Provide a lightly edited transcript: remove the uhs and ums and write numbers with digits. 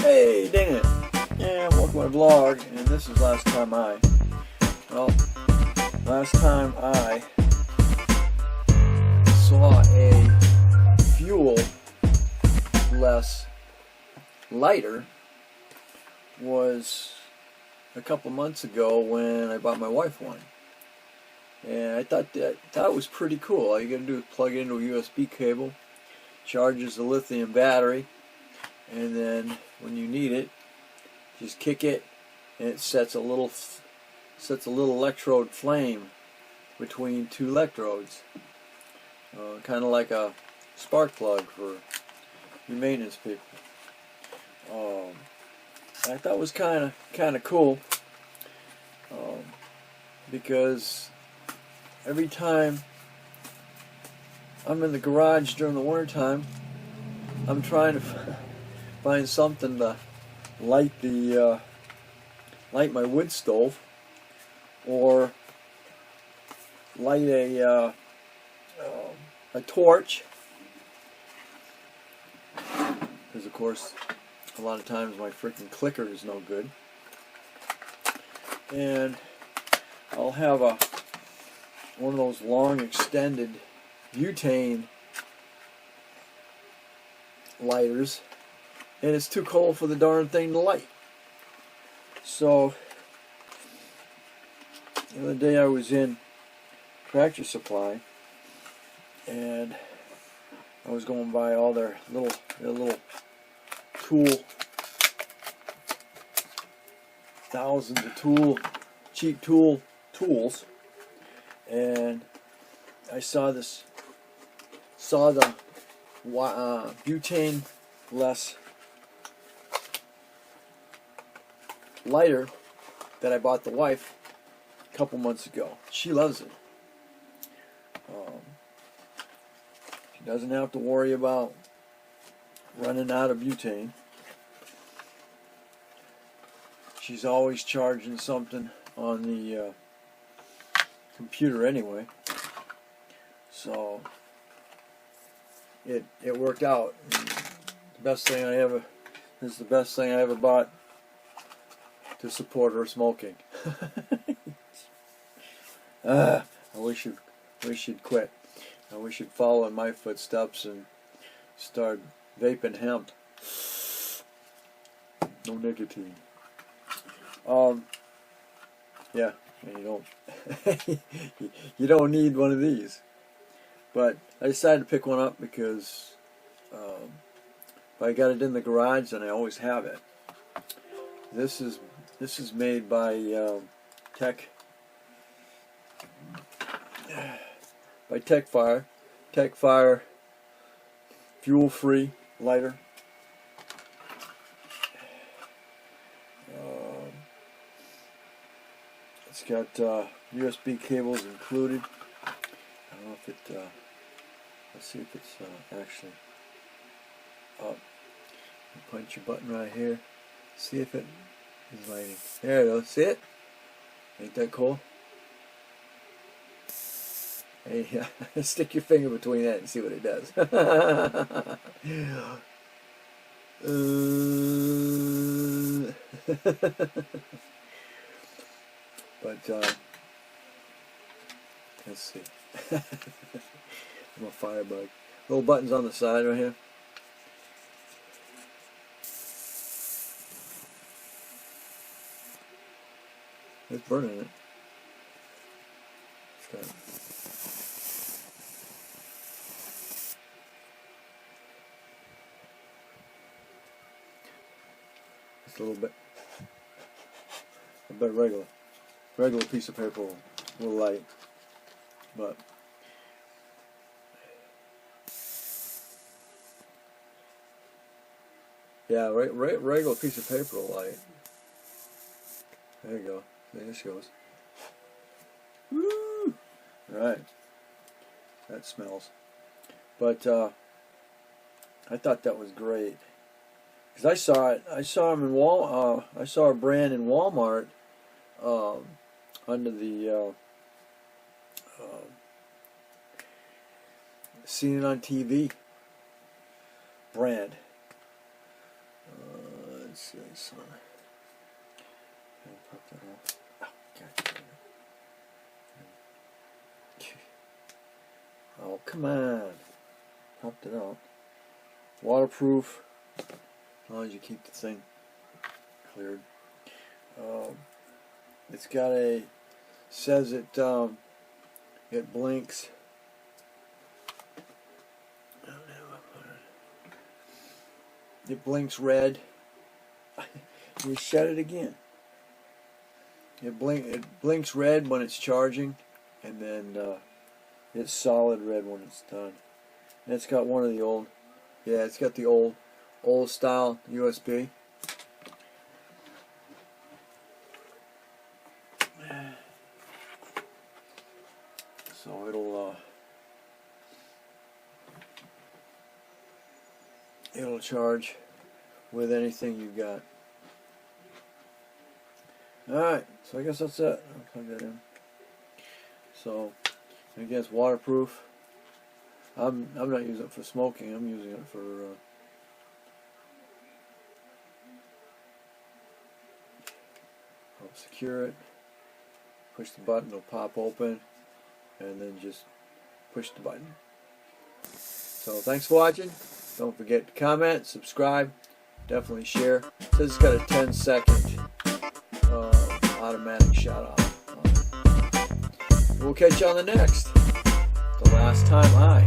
Hey, dang it. Yeah, welcome to my vlog, and this is last time I saw a fuel-less lighter was a couple months ago when I bought my wife one. And I thought that was pretty cool. All you gotta do is plug it into a USB cable, charges the lithium battery, and then when you need it, just kick it, and it sets a little electrode flame between two electrodes, kind of like a spark plug for your maintenance people. I thought it was kind of cool, because every time I'm in the garage during the winter time, I'm trying to find something to light my wood stove, or light a torch, because of course a lot of times my freaking clicker is no good, and I'll have one of those long extended butane lighters, and it's too cold for the darn thing to light. So the other day I was in Tractor Supply, and I was going by all their little thousands of cheap tools, and I saw the butane-less lighter that I bought the wife a couple months ago. She loves it. She doesn't have to worry about running out of butane. She's always charging something on the computer anyway, so it worked out. The best thing I ever bought to support her smoking. I wish she'd quit. I wish she'd follow in my footsteps and start vaping hemp. No nicotine. Yeah, you don't need one of these. But I decided to pick one up because I got it in the garage, and I always have it. This is made by Techfire fuel-free lighter. It's got USB cables included. I don't know if it. Let's see if it's actually up. You punch your button right here. See if it is lighting. There it goes. See it? Ain't that cool? Hey, stick your finger between that and see what it does. But let's see. I'm a firebug. Little buttons on the side right here. It's burning it. It's got just a little bit. I bet regular piece of paper will light, but yeah, regular piece of paper will light. There you go. There this goes. Woo! Right. That smells. But I thought that was great, because I saw it. I saw them in I saw a brand in Walmart under the Seen It on TV brand. What's this one? Pop that off. Oh, God. Oh, come on. Popped it out. Waterproof. As long as you keep the thing cleared. It's got says it blinks. It blinks red. You shut it again. It blinks red when it's charging, and then it's solid red when it's done. And it's got one of the old, it's got the old style USB. So it'll charge with anything you've got. Alright, so I guess that's it. I'll plug that in. So, again, it's waterproof. I'm not using it for smoking. I'm using it for help secure it. Push the button, it'll pop open, and then just push the button. So thanks for watching. Don't forget to comment, subscribe, definitely share. It says it's got a 10-second automatic shut off. We'll catch you on the next. The last time I